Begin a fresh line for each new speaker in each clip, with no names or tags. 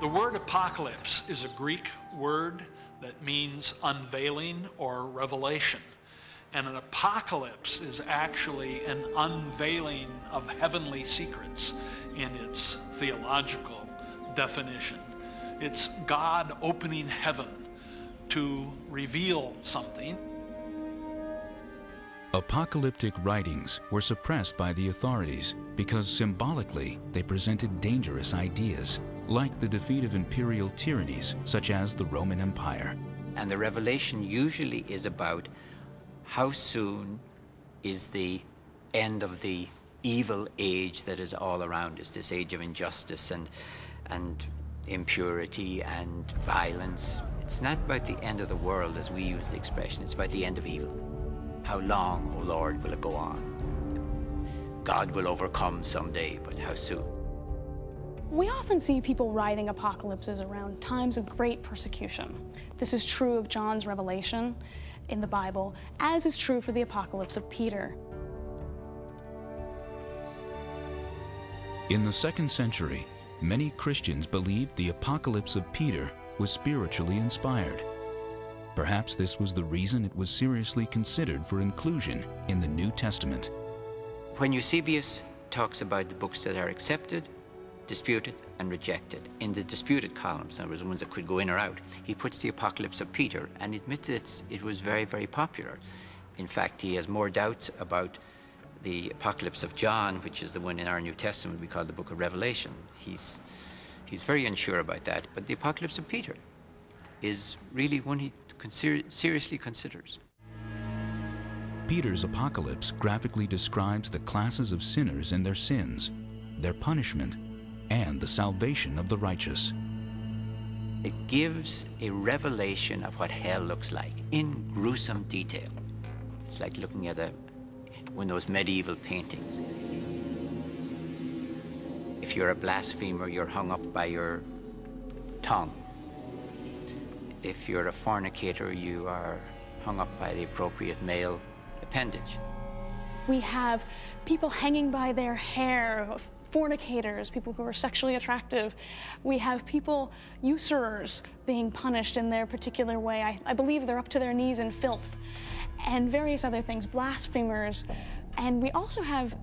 The word apocalypse is a Greek word that means unveiling or revelation. And an apocalypse is actually an unveiling of heavenly secrets in its theological definition. It's God opening heaven to reveal something.
Apocalyptic writings were suppressed by the authorities because symbolically they presented dangerous ideas, like the defeat of imperial tyrannies such as the Roman Empire.
And the revelation usually is about how soon is the end of the evil age that is all around us, this age of injustice and impurity and violence. It's not about the end of the world as we use the expression, it's about the end of evil. How long, O Lord, will it go on? God will overcome someday, but how soon?
We often see people writing apocalypses around times of great persecution. This is true of John's revelation in the Bible, as is true for the apocalypse of Peter.
In the 2nd century, many Christians believed the apocalypse of Peter was spiritually inspired. Perhaps this was the reason it was seriously considered for inclusion in the New Testament.
When Eusebius talks about the books that are accepted, disputed, and rejected, in the disputed columns, in other words, the ones that could go in or out, he puts the Apocalypse of Peter and admits it was very, very popular. In fact, he has more doubts about the Apocalypse of John, which is the one in our New Testament we call the Book of Revelation. He's very unsure about that, but the Apocalypse of Peter is really one he seriously considers.
Peter's Apocalypse graphically describes the classes of sinners and their sins, their punishment, and the salvation of the righteous.
It gives a revelation of what hell looks like in gruesome detail. It's like looking at one of those medieval paintings. If you're a blasphemer, you're hung up by your tongue. If you're a fornicator, you are hung up by the appropriate male appendage.
We have people hanging by their hair, fornicators, people who are sexually attractive. We have people, usurers, being punished in their particular way. I believe they're up to their knees in filth, and various other things, blasphemers. And we also have,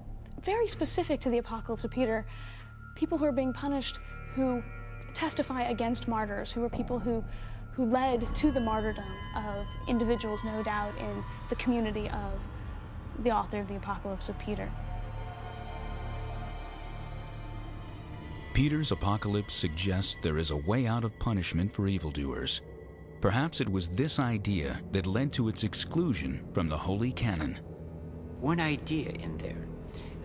very specific to the Apocalypse of Peter, people who are being punished who testify against martyrs, who are people who led to the martyrdom of individuals, no doubt, in the community of the author of the Apocalypse of Peter.
Peter's Apocalypse suggests there is a way out of punishment for evildoers. Perhaps it was this idea that led to its exclusion from the Holy Canon.
One idea in there,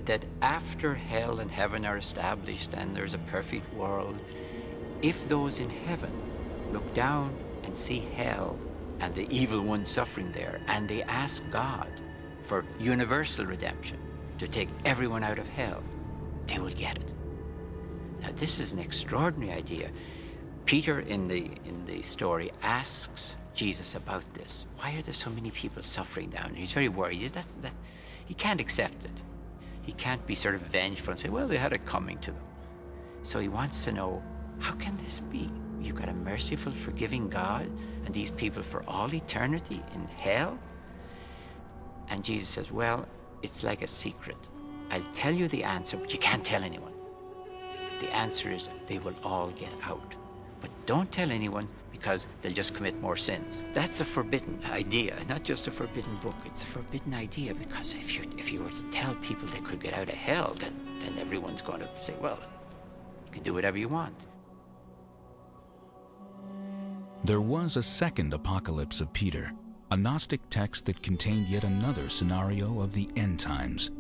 that after hell and heaven are established and there's a perfect world, if those in heaven look down and see hell and the evil one suffering there, and they ask God for universal redemption, to take everyone out of hell, they will get it. Now, this is an extraordinary idea. Peter, in the story, asks Jesus about this. Why are there so many people suffering down? He's very worried. He can't accept it. He can't be sort of vengeful and say, well, they had it coming to them. So he wants to know, how can this be? You've got a merciful, forgiving God, and these people for all eternity in hell? And Jesus says, well, it's like a secret. I'll tell you the answer, but you can't tell anyone. The answer is they will all get out. But don't tell anyone, because they'll just commit more sins. That's a forbidden idea, not just a forbidden book. It's a forbidden idea, because if you were to tell people they could get out of hell, then everyone's going to say, well, you can do whatever you want.
There was a second Apocalypse of Peter, a Gnostic text that contained yet another scenario of the end times.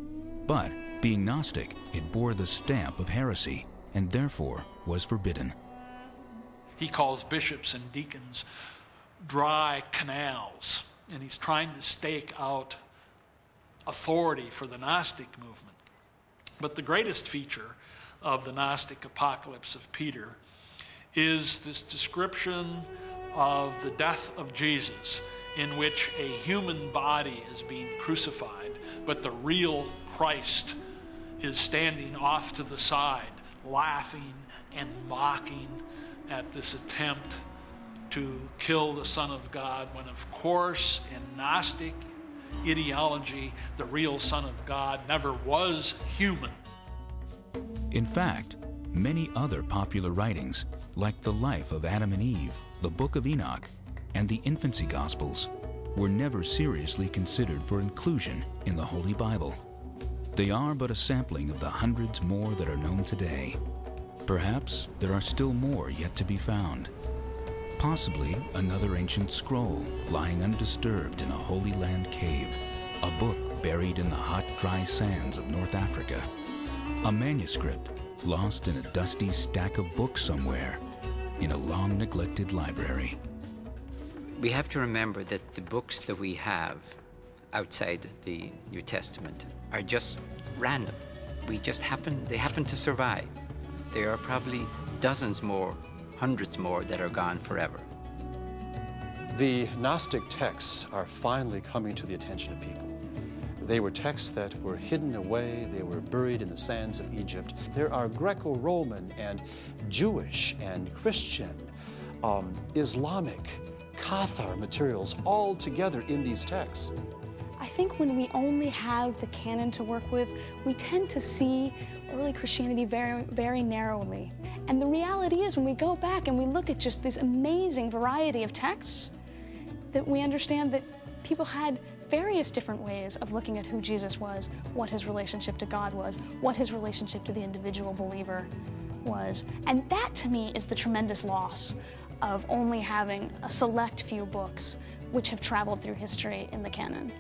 But, being Gnostic, it bore the stamp of heresy, and therefore was forbidden.
He calls bishops and deacons dry canals, and he's trying to stake out authority for the Gnostic movement. But the greatest feature of the Gnostic Apocalypse of Peter is this description of the death of Jesus, in which a human body is being crucified, but the real Christ is standing off to the side, laughing and mocking at this attempt to kill the Son of God, when of course in Gnostic ideology the real Son of God never was human.
In fact, many other popular writings, like the life of Adam and Eve, the Book of Enoch, and the Infancy Gospels, were never seriously considered for inclusion in the Holy Bible. They are but a sampling of the hundreds more that are known today. Perhaps there are still more yet to be found. Possibly another ancient scroll lying undisturbed in a Holy Land cave, a book buried in the hot, dry sands of North Africa, a manuscript lost in a dusty stack of books somewhere in a long-neglected library.
We have to remember that the books that we have outside the New Testament are just random. They happen to survive. There are probably dozens more, hundreds more that are gone forever.
The Gnostic texts are finally coming to the attention of people. They were texts that were hidden away, they were buried in the sands of Egypt. There are Greco-Roman and Jewish and Christian, Islamic, Cathar materials all together in these texts.
I think when we only have the canon to work with, we tend to see early Christianity very, very narrowly. And the reality is, when we go back and we look at just this amazing variety of texts, that we understand that people had various different ways of looking at who Jesus was, what his relationship to God was, what his relationship to the individual believer was. And that, to me, is the tremendous loss of only having a select few books which have traveled through history in the canon.